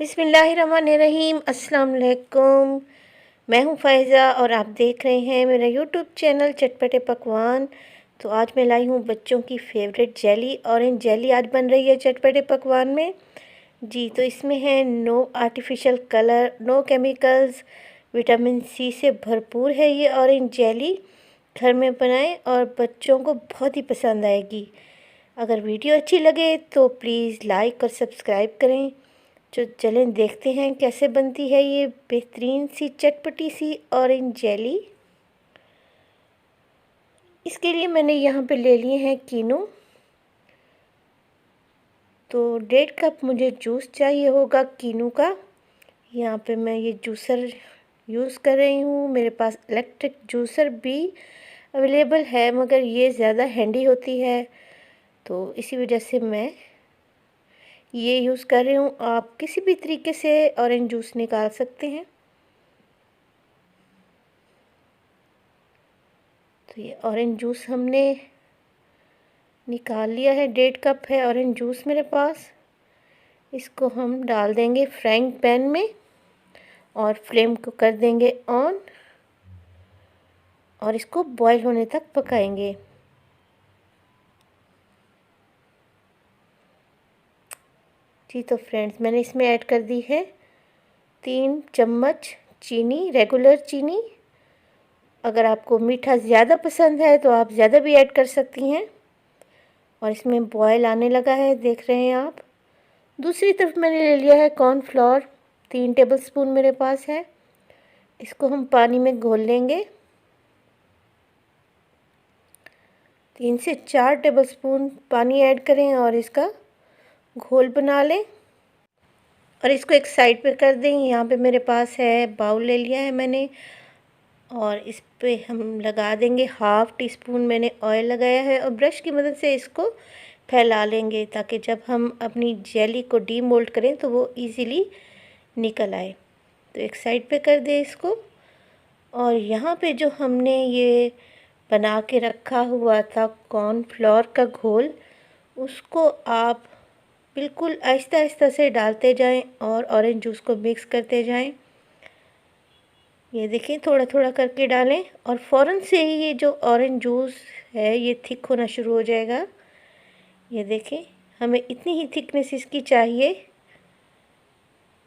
बिस्मिल्लाहिर्रहमानिर्रहीम। अस्सलाम वालेकुम। मैं हूँ फ़ायज़ा और आप देख रहे हैं मेरा यूट्यूब चैनल चटपटे पकवान। तो आज मैं लाई हूँ बच्चों की फेवरेट जेली, ऑरेंज जेली आज बन रही है चटपटे पकवान में जी। तो इसमें है no artificial colour, no chemicals, vitamin C से भरपूर है ये ऑरेंज जेली। घर में बनाएं और बच्चों को बहुत ही पसंद आएगी। अगर वीडियो अच्छी लगे तो प्लीज़ लाइक और सब्सक्राइब करें। जो चलें देखते हैं कैसे बनती है ये बेहतरीन सी चटपटी सी ऑरेंज जेली। इसके लिए मैंने यहाँ पे ले लिए हैं कीनू। तो 1.5 कप मुझे जूस चाहिए होगा कीनू का। यहाँ पे मैं ये जूसर यूज़ कर रही हूँ। मेरे पास इलेक्ट्रिक जूसर भी अवेलेबल है मगर ये ज़्यादा हैंडी होती है, तो इसी वजह से मैं ये यूज़ कर रही हूँ। आप किसी भी तरीके से ऑरेंज जूस निकाल सकते हैं। तो ये ऑरेंज जूस हमने निकाल लिया है। 1.5 कप है ऑरेंज जूस मेरे पास। इसको हम डाल देंगे फ्राइंग पैन में और फ्लेम को कर देंगे ऑन और इसको बॉईल होने तक पकाएंगे। जी तो फ्रेंड्स, मैंने इसमें ऐड कर दी है 3 चम्मच चीनी, रेगुलर चीनी। अगर आपको मीठा ज़्यादा पसंद है तो आप ज़्यादा भी ऐड कर सकती हैं। और इसमें बॉयल आने लगा है, देख रहे हैं आप। दूसरी तरफ मैंने ले लिया है कॉर्नफ्लोर, 3 टेबलस्पून मेरे पास है। इसको हम पानी में घोल लेंगे। 3 से 4 टेबलस्पून पानी ऐड करें और इसका घोल बना लें और इसको एक साइड पे कर दें। यहाँ पे मेरे पास है बाउल ले लिया है मैंने और इस पे हम लगा देंगे 1/2 टीस्पून मैंने ऑयल लगाया है और ब्रश की मदद से इसको फैला लेंगे ताकि जब हम अपनी जेली को डीमोल्ड करें तो वो इजीली निकल आए। तो एक साइड पे कर दें इसको। और यहाँ पे जो हमने ये बना के रखा हुआ था कॉर्नफ्लोर का घोल, उसको आप बिल्कुल आहिस्ता आहिस्ता से डालते जाएं और ऑरेंज जूस को मिक्स करते जाएं। ये देखिए, थोड़ा थोड़ा करके डालें और फ़ौरन से ही ये जो ऑरेंज जूस है ये थिक होना शुरू हो जाएगा। ये देखें, हमें इतनी ही थिकनेस इसकी चाहिए।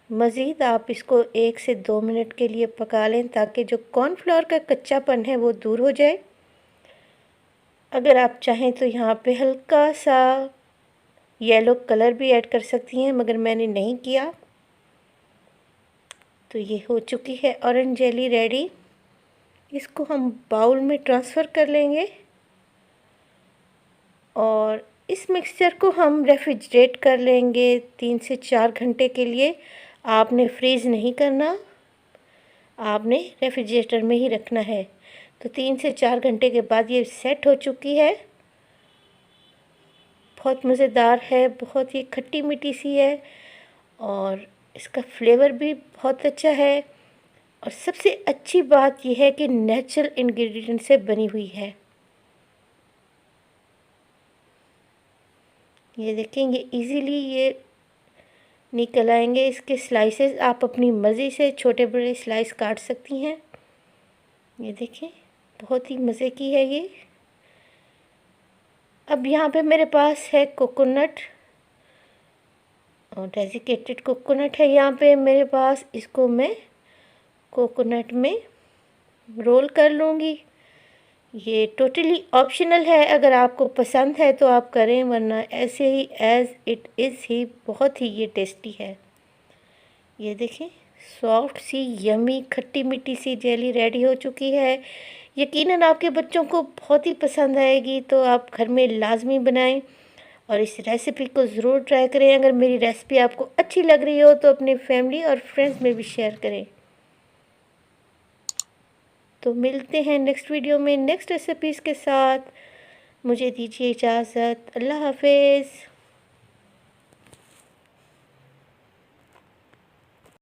मज़ीद आप इसको 1 से 2 मिनट के लिए पका लें ताकि जो कॉर्नफ्लोर का कच्चापन है वो दूर हो जाए। अगर आप चाहें तो यहाँ पे हल्का सा येलो कलर भी ऐड कर सकती हैं मगर मैंने नहीं किया। तो ये हो चुकी है ऑरेंज जेली रेडी। इसको हम बाउल में ट्रांसफ़र कर लेंगे और इस मिक्सचर को हम रेफ्रिजरेट कर लेंगे 3 से 4 घंटे के लिए। आपने फ्रीज़ नहीं करना, आपने रेफ्रिजरेटर में ही रखना है। तो 3 से 4 घंटे के बाद ये सेट हो चुकी है। बहुत मज़ेदार है, बहुत ही खट्टी मीठी सी है और इसका फ्लेवर भी बहुत अच्छा है। और सबसे अच्छी बात यह है कि नेचुरल इंग्रेडिएंट से बनी हुई है। ये देखेंगे इजीली ये निकल आएंगे। इसके स्लाइसेस आप अपनी मर्ज़ी से छोटे बड़े स्लाइस काट सकती हैं। ये देखें, बहुत ही मज़े की है ये। अब यहाँ पे मेरे पास है कोकोनट और डेसिकेटेड कोकोनट है यहाँ पे मेरे पास। इसको मैं कोकोनट में रोल कर लूँगी। ये टोटली ऑप्शनल है, अगर आपको पसंद है तो आप करें, वरना ऐसे ही एज़ इट इज़ ही बहुत ही ये टेस्टी है। ये देखें, सॉफ्ट सी यमी खट्टी मीठी सी जेली रेडी हो चुकी है। यकीनन आपके बच्चों को बहुत ही पसंद आएगी, तो आप घर में लाजमी बनाएं और इस रेसिपी को ज़रूर ट्राई करें। अगर मेरी रेसिपी आपको अच्छी लग रही हो तो अपने फैमिली और फ्रेंड्स में भी शेयर करें। तो मिलते हैं नेक्स्ट वीडियो में नेक्स्ट रेसिपीज़ के साथ। मुझे दीजिए इजाज़त। अल्लाह हाफ़िज़।